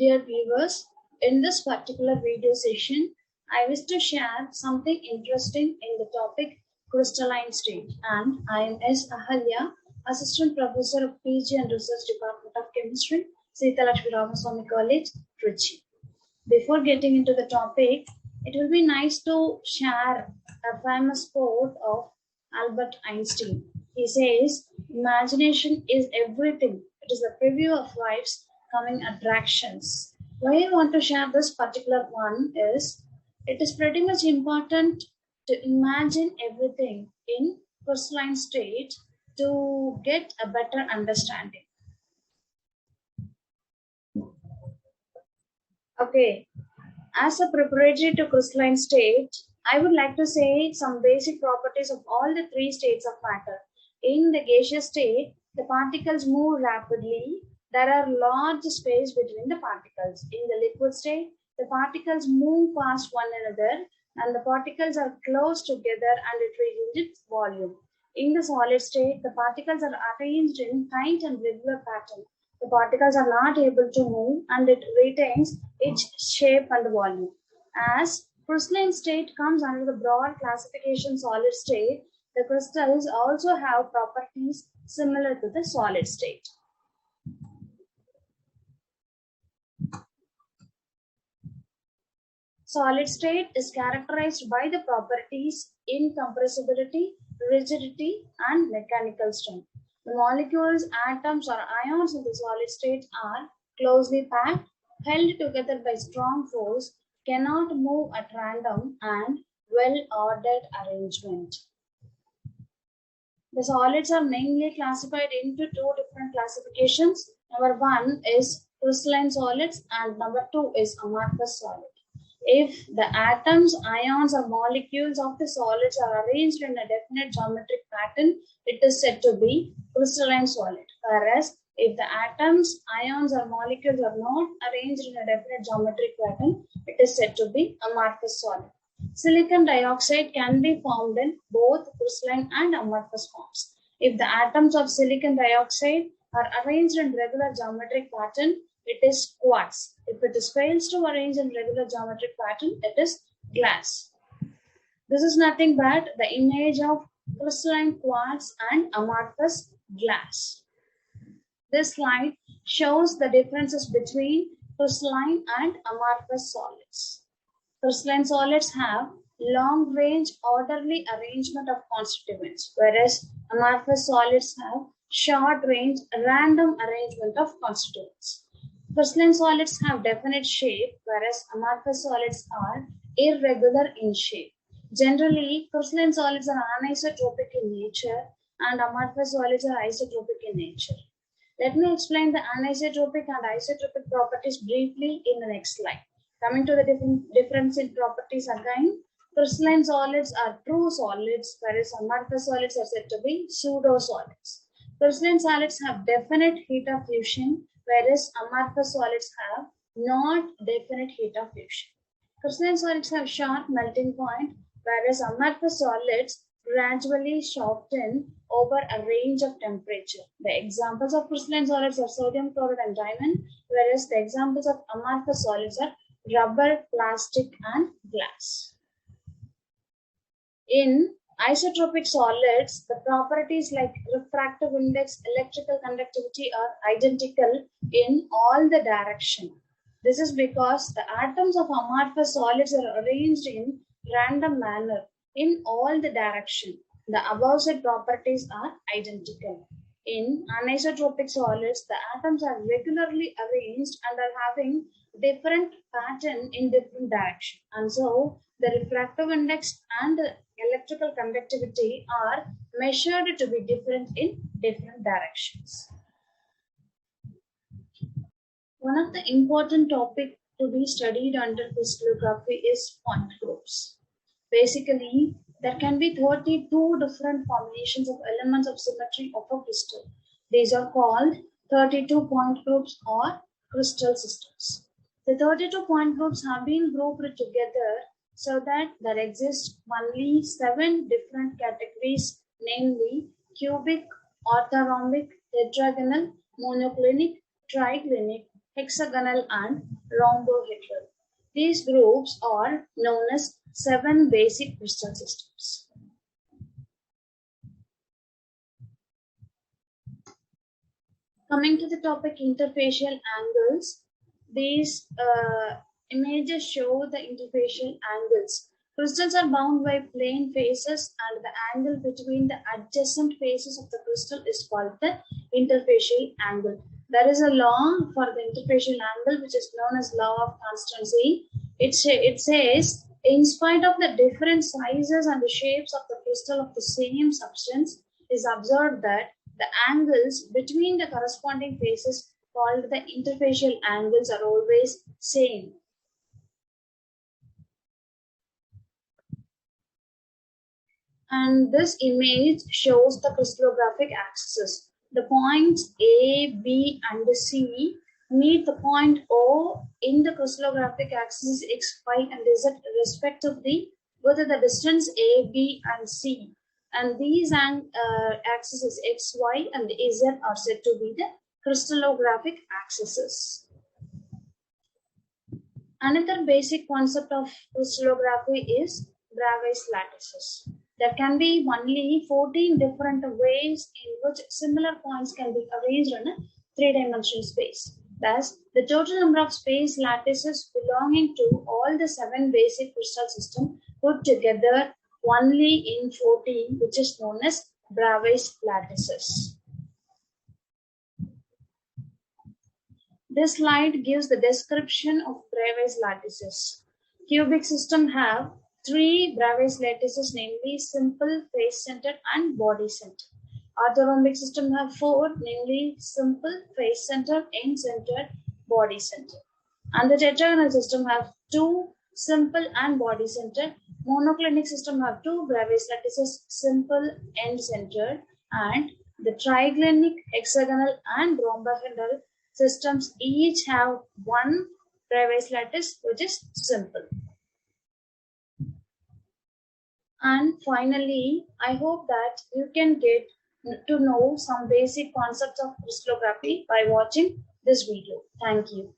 Dear viewers, in this particular video session, I wish to share something interesting in the topic crystalline state, and I am S. Ahalya, Assistant Professor of PG and Research Department of Chemistry, Seethalakshmi Ramaswamy College, Trichy. Before getting into the topic, it will be nice to share a famous quote of Albert Einstein. He says, "Imagination is everything. It is the preview of life's coming attractions." Why I want to share this particular one is, it is pretty much important to imagine everything in crystalline state to get a better understanding. Okay, as a preparatory to crystalline state, I would like to say some basic properties of all the three states of matter. In the gaseous state, the particles move rapidly. There are large space between the particles. In the liquid state, the particles move past one another and the particles are close together and it retains its volume. In the solid state, the particles are arranged in tight and regular pattern. The particles are not able to move and it retains its shape and volume. As crystalline state comes under the broad classification solid state, the crystals also have properties similar to the solid state. Solid state is characterized by the properties incompressibility, rigidity, and mechanical strength. The molecules, atoms, or ions in the solid state are closely packed, held together by strong force, cannot move at random, and well-ordered arrangement. The solids are mainly classified into two different classifications. Number one is crystalline solids and number two is amorphous solid. If the atoms, ions, or molecules of the solids are arranged in a definite geometric pattern, it is said to be crystalline solid. Whereas, if the atoms, ions, or molecules are not arranged in a definite geometric pattern, it is said to be amorphous solid. Silicon dioxide can be formed in both crystalline and amorphous forms. If the atoms of silicon dioxide are arranged in regular geometric pattern, it is quartz. If it fails to arrange in regular geometric pattern, it is glass. This is nothing but the image of crystalline quartz and amorphous glass. This slide shows the differences between crystalline and amorphous solids. Crystalline solids have long-range orderly arrangement of constituents, whereas amorphous solids have short-range random arrangement of constituents. Crystalline solids have definite shape, whereas amorphous solids are irregular in shape. Generally, crystalline solids are anisotropic in nature and amorphous solids are isotropic in nature. Let me explain the anisotropic and isotropic properties briefly in the next slide. Coming to the difference in properties again, crystalline solids are true solids, whereas amorphous solids are said to be pseudo-solids. Crystalline solids have definite heat of fusion, whereas amorphous solids have not definite heat of fusion. Crystalline solids have short melting point, whereas amorphous solids gradually soften over a range of temperature. The examples of crystalline solids are sodium chloride and diamond, whereas the examples of amorphous solids are rubber, plastic, and glass. In isotropic solids, the properties like refractive index, electrical conductivity are identical in all the direction. This is because the atoms of amorphous solids are arranged in random manner in all the direction. The above said properties are identical. In anisotropic solids, the atoms are regularly arranged and are having different pattern in different direction. And so, the refractive index and the electrical conductivity are measured to be different in different directions. One of the important topics to be studied under crystallography is point groups. Basically, there can be 32 different combinations of elements of symmetry of a crystal. These are called 32 point groups or crystal systems. The 32 point groups have been grouped together so that there exist only 7 different categories, namely cubic, orthorhombic, tetragonal, monoclinic, triclinic, hexagonal, and rhombohedral. These groups are known as 7 basic crystal systems. Coming to the topic interfacial angles, these images show the interfacial angles. Crystals are bound by plane faces, and the angle between the adjacent faces of the crystal is called the interfacial angle. There is a law for the interfacial angle which is known as law of constancy. It says, in spite of the different sizes and the shapes of the crystal of the same substance, it is observed that the angles between the corresponding faces called the interfacial angles are always same. And this image shows the crystallographic axes. The points A, B, and C meet the point O in the crystallographic axis X, Y, and Z respectively, with the distance A, B, and C. And these axes X, Y, and Z are said to be the crystallographic axes. Another basic concept of crystallography is Bravais lattices. There can be only 14 different ways in which similar points can be arranged in a three-dimensional space. Thus, the total number of space lattices belonging to all the 7 basic crystal systems put together only in 14, which is known as Bravais lattices. This slide gives the description of Bravais lattices. Cubic system have 3 Bravais lattices, namely simple, face-centered, and body-centered. Orthorhombic system have 4, namely simple, face-centered, end-centered, body-centered. And the tetragonal system have 2 simple and body-centered. Monoclinic system have 2 Bravais lattices, simple, end-centered, and the triglyphnic, hexagonal, and rhombohedral systems each have 1 Bravais lattice, which is simple. And finally, I hope that you can get to know some basic concepts of crystallography by watching this video. Thank you.